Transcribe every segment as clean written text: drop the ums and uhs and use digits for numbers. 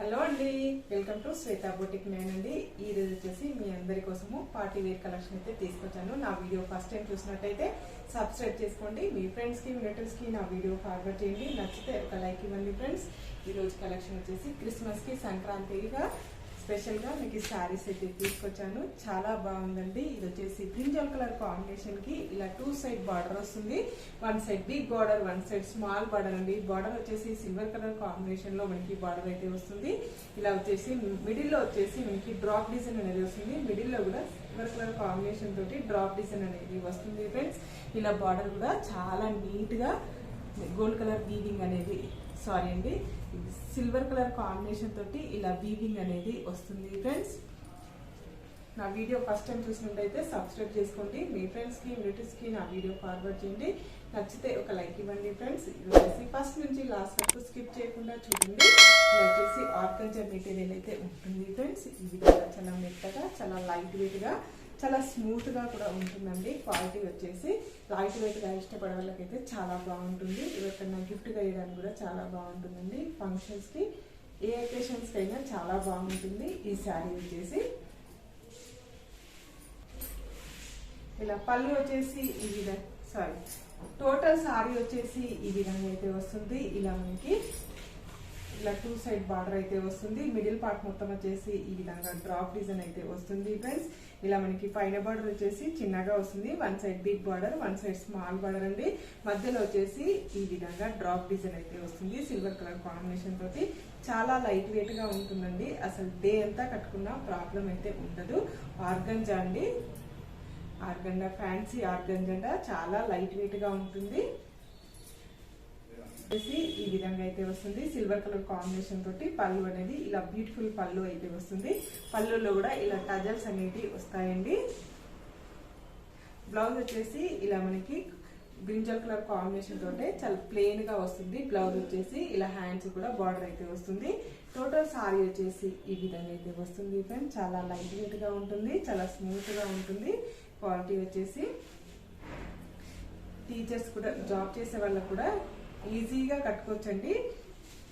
Hello అండి, welcome to Shweta boutique నేన్ అండి. ఈ రోజు వచ్చేసి మీ అందరి కోసము పార్టీ వేర్ కలెక్షన్ అయితే తీసుకొచ్చాను. నా వీడియో ఫస్ట్ టైం చూసినట్టయితే సబ్స్క్రైబ్ చేసుకోండి. మీ ఫ్రెండ్స్ కి రిలేటివ్స్ కి నా వీడియో ఫార్వర్డ్ చేయండి. నచ్చితే ఒక లైక్ ఇవ్వండి ఫ్రెండ్స్. ఈ రోజు కలెక్షన్ వచ్చేసి క్రిస్మస్ కి సంక్రాంతిగా స్పెషల్ గా మీకు శారీస్ అయితే తీసుకొచ్చాను. చాలా బాగుందండి. ఇది వచ్చేసి బ్రింజల్ కలర్ కాంబినేషన్ కి ఇలా 2 సైడ్ బార్డర్ వస్తుంది. 1 side big border, 1 side small border అండి. బార్డర్ వచ్చేసి సిల్వర్ కలర్ కాంబినేషన్ లో మనకి బార్డర్ అయితే వస్తుంది. ఇలా వచ్చేసి మిడిల్ లో వచ్చేసి మనకి డ్రాప్ డిజైన్ అనేది వస్తుంది. మిడిల్ లో కూడా సిల్వర్ కలర్ కాంబినేషన్ తోటి డ్రాప్ డిజైన్ అనేది వస్తుంది ఫ్రెండ్స్. ఇలా బార్డర్ కూడా చాలా నీట్ గా గోల్డ్ కలర్ వీవింగ్ అనేది సిల్వర్ కలర్ కాంబినేషన్ తోటి ఇలా వీవింగ్ అనేది వస్తుంది ఫ్రెండ్స్. నా వీడియో ఫస్ట్ టైం చూసినట్టయితే సబ్స్క్రైబ్ చేసుకోండి. మీ ఫ్రెండ్స్ కి రిలేటివ్స్ కి నా వీడియో ఫార్వర్డ్ చేయండి. నచ్చితే ఒక లైక్ ఇవ్వండి ఫ్రెండ్స్. ఇది వచ్చేసి ఫస్ట్ నుంచి లాస్ట్ వరకు స్కిప్ చేయకుండా చూడండి. ఇది వచ్చేసి ఆర్గంజా మెటీరియల్ అయితే ఉంటుంది ఫ్రెండ్స్. ఈ విధంగా చాలా మెత్తగా, చాలా లైట్ వెయిట్ గా, చాలా స్మూత్ గా కూడా ఉంటుందండి. క్వాలిటీ వచ్చేసి లైట్ వెయిట్ గా ఇష్టపడే వాళ్ళకైతే చాలా బాగుంటుంది. ఎవరికైనా గిఫ్ట్ గా ఇవ్వడానికి కూడా చాలా బాగుంటుందండి. ఫంక్షన్స్ కి, ఏ అకేషన్స్ కి అయినా చాలా బాగుంటుంది. ఈ శారీ వచ్చేసి ఇలా పళ్ళు వచ్చేసి ఈ విధంగా టోటల్ శారీ వచ్చేసి ఈ విధంగా అయితే వస్తుంది. ఇలా మనకి ఇలా 2 సైడ్ బార్డర్ అయితే వస్తుంది. మిడిల్ పార్ట్ మొత్తం వచ్చేసి ఈ విధంగా డ్రాప్ డిజైన్ అయితే వస్తుంది ఫ్రెండ్స్. ఇలా మనకి పైన బార్డర్ వచ్చేసి చిన్నగా వస్తుంది. 1 side big border, 1 side small border అండి. మధ్యలో వచ్చేసి ఈ విధంగా డ్రాప్ డిజైన్ అయితే వస్తుంది. సిల్వర్ కలర్ కాంబినేషన్ తోటి చాలా లైట్ వెయిట్ గా ఉంటుందండి. అసలు డే అంతా కట్టుకున్న ప్రాబ్లం అయితే ఉండదు. ఆర్గంజా అండి, ఆర్గంజా ఫ్యాన్సీ ఆర్గంజా చాలా లైట్ వెయిట్ గా ఉంటుంది. ఈ విధంగా అయితే వస్తుంది. సిల్వర్ కలర్ కాంబినేషన్ తోటి పళ్ళు అనేది ఇలా బ్యూటిఫుల్ పళ్ళు అయితే వస్తుంది. పళ్ళులో కూడా ఇలా టజల్స్ అనేవి వస్తాయండి. బ్లౌజ్ వచ్చేసి ఇలా మనకి బ్రింజల్ కలర్ కాంబినేషన్ తోటే చాలా ప్లెయిన్ గా వస్తుంది. బ్లౌజ్ వచ్చేసి ఇలా హ్యాండ్స్ కూడా బార్డర్ అయితే వస్తుంది. టోటల్ సారీ వచ్చేసి ఈ విధంగా అయితే వస్తుంది ఫ్రెండ్స్. చాలా లైట్ వెయిట్ గా ఉంటుంది, చాలా స్మూత్ గా ఉంటుంది. క్వాలిటీ వచ్చేసి టీచర్స్ కూడా, జాబ్ చేసే వాళ్ళకు కూడా ఈజీగా కట్టుకోవచ్చండి.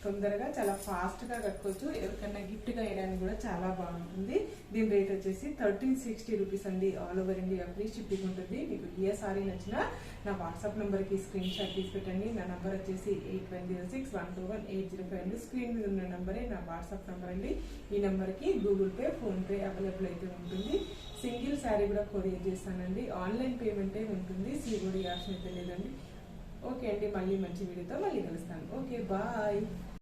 తొందరగా చాలా ఫాస్ట్ గా కట్టుకోవచ్చు. ఎవరికైనా గిఫ్ట్ గా వేయడానికి కూడా చాలా బాగుంటుంది. దీని రేట్ వచ్చేసి 1360 రూపీస్ అండి. All over India free shipping ఉంటుంది. మీకు ఏ సారీ నచ్చినా నా వాట్సాప్ నెంబర్ కి స్క్రీన్ షాట్ తీసి పెట్టండి. నా నంబర్ వచ్చేసి 8106121805 అండి. స్క్రీన్ మీద ఉన్న నంబరే నా వాట్సాప్ నెంబర్ అండి. ఈ నెంబర్ కి Google pay, phone pay available అయితే ఉంటుంది. సింగిల్ శారీ కూడా కొరియర్ చేస్తానండి. ఆన్లైన్ పేమెంటే ఉంటుంది. సిఓడి ఆప్షన్ అయితే లేదండి. ఓకే అండి, మళ్ళీ మంచి వీడియోతో మళ్ళీ కలుస్తాను. Okay, bye.